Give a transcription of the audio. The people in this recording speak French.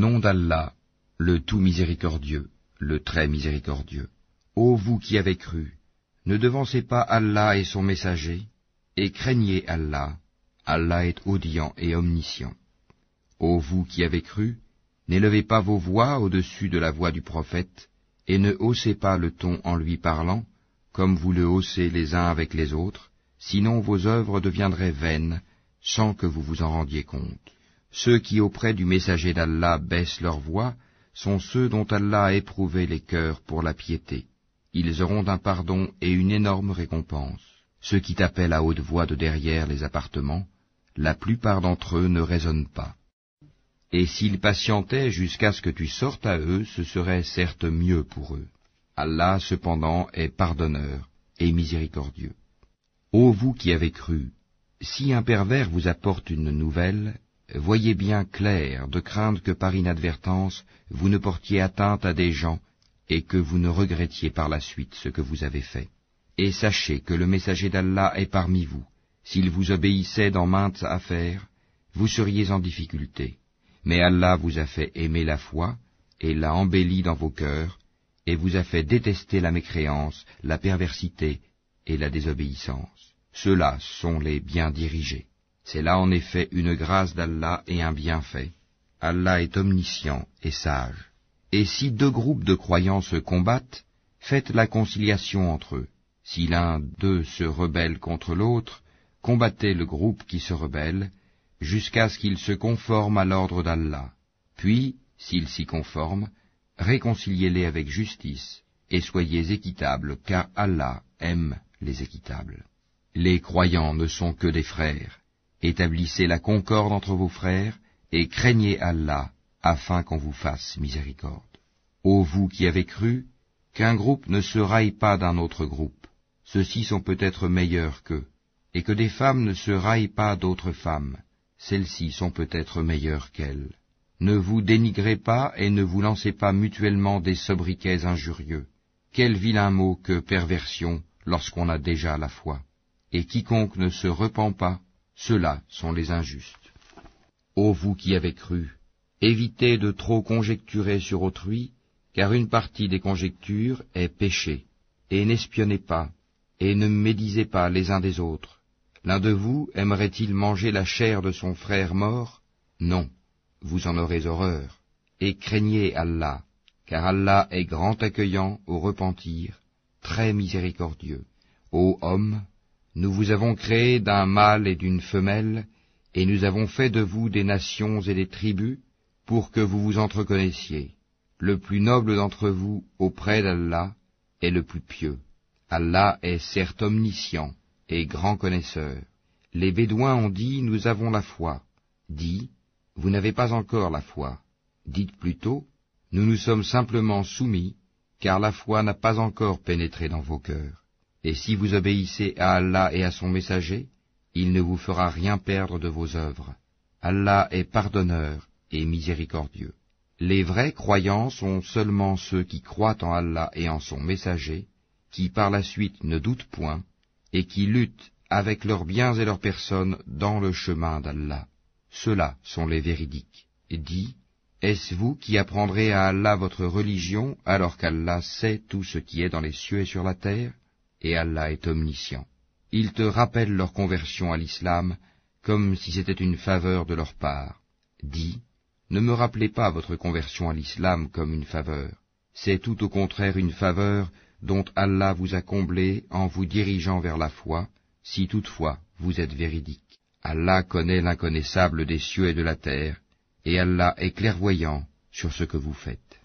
nom d'Allah, le tout miséricordieux, le très miséricordieux. Ô vous qui avez cru, ne devancez pas Allah et son messager, et craignez Allah, Allah est audient et omniscient. Ô vous qui avez cru, n'élevez pas vos voix au-dessus de la voix du prophète, et ne haussez pas le ton en lui parlant, comme vous le haussez les uns avec les autres, sinon vos œuvres deviendraient vaines, sans que vous vous en rendiez compte. Ceux qui auprès du messager d'Allah baissent leur voix sont ceux dont Allah a éprouvé les cœurs pour la piété. Ils auront un pardon et une énorme récompense. Ceux qui t'appellent à haute voix de derrière les appartements, la plupart d'entre eux ne raisonnent pas. Et s'ils patientaient jusqu'à ce que tu sortes à eux, ce serait certes mieux pour eux. Allah, cependant, est pardonneur et miséricordieux. Ô vous qui avez cru, si un pervers vous apporte une nouvelle, voyez bien clair de craindre que par inadvertance vous ne portiez atteinte à des gens et que vous ne regrettiez par la suite ce que vous avez fait. Et sachez que le messager d'Allah est parmi vous. S'il vous obéissait dans maintes affaires, vous seriez en difficulté. Mais Allah vous a fait aimer la foi et l'a embellie dans vos cœurs, et vous a fait détester la mécréance, la perversité et la désobéissance. Ceux-là sont les bien dirigés. C'est là en effet une grâce d'Allah et un bienfait. Allah est omniscient et sage. Et si deux groupes de croyants se combattent, faites la conciliation entre eux. Si l'un d'eux se rebelle contre l'autre, combattez le groupe qui se rebelle, jusqu'à ce qu'il se conforme à l'ordre d'Allah. Puis, s'il s'y conforme, réconciliez-les avec justice, et soyez équitables, car Allah aime les équitables. Les croyants ne sont que des frères. Établissez la concorde entre vos frères, et craignez Allah, afin qu'on vous fasse miséricorde. Ô vous qui avez cru, qu'un groupe ne se raille pas d'un autre groupe, ceux-ci sont peut-être meilleurs qu'eux, et que des femmes ne se raillent pas d'autres femmes, celles-ci sont peut-être meilleures qu'elles. Ne vous dénigrez pas et ne vous lancez pas mutuellement des sobriquets injurieux. Quel vilain mot que perversion lorsqu'on a déjà la foi. Et quiconque ne se repent pas, ceux-là sont les injustes. Ô vous qui avez cru, évitez de trop conjecturer sur autrui, car une partie des conjectures est péché, et n'espionnez pas, et ne médisez pas les uns des autres. L'un de vous aimerait-il manger la chair de son frère mort? Non, vous en aurez horreur, et craignez Allah, car Allah est grand accueillant au repentir, très miséricordieux. Ô hommes, nous vous avons créé d'un mâle et d'une femelle, et nous avons fait de vous des nations et des tribus, pour que vous vous entreconnaissiez. Le plus noble d'entre vous auprès d'Allah est le plus pieux. Allah est certes omniscient et grand connaisseur. Les Bédouins ont dit, nous avons la foi. Dis, vous n'avez pas encore la foi. Dites plutôt, nous nous sommes simplement soumis, car la foi n'a pas encore pénétré dans vos cœurs. Et si vous obéissez à Allah et à son messager, il ne vous fera rien perdre de vos œuvres. Allah est pardonneur et miséricordieux. Les vrais croyants sont seulement ceux qui croient en Allah et en son messager, qui par la suite ne doutent point, et qui luttent avec leurs biens et leurs personnes dans le chemin d'Allah. Ceux-là sont les véridiques. Dis, est-ce vous qui apprendrez à Allah votre religion, alors qu'Allah sait tout ce qui est dans les cieux et sur la terre? Et Allah est omniscient. Ils te rappellent leur conversion à l'islam, comme si c'était une faveur de leur part. Dis, ne me rappelez pas votre conversion à l'islam comme une faveur. C'est tout au contraire une faveur dont Allah vous a comblé en vous dirigeant vers la foi, si toutefois vous êtes véridique. Allah connaît l'inconnaissable des cieux et de la terre, et Allah est clairvoyant sur ce que vous faites.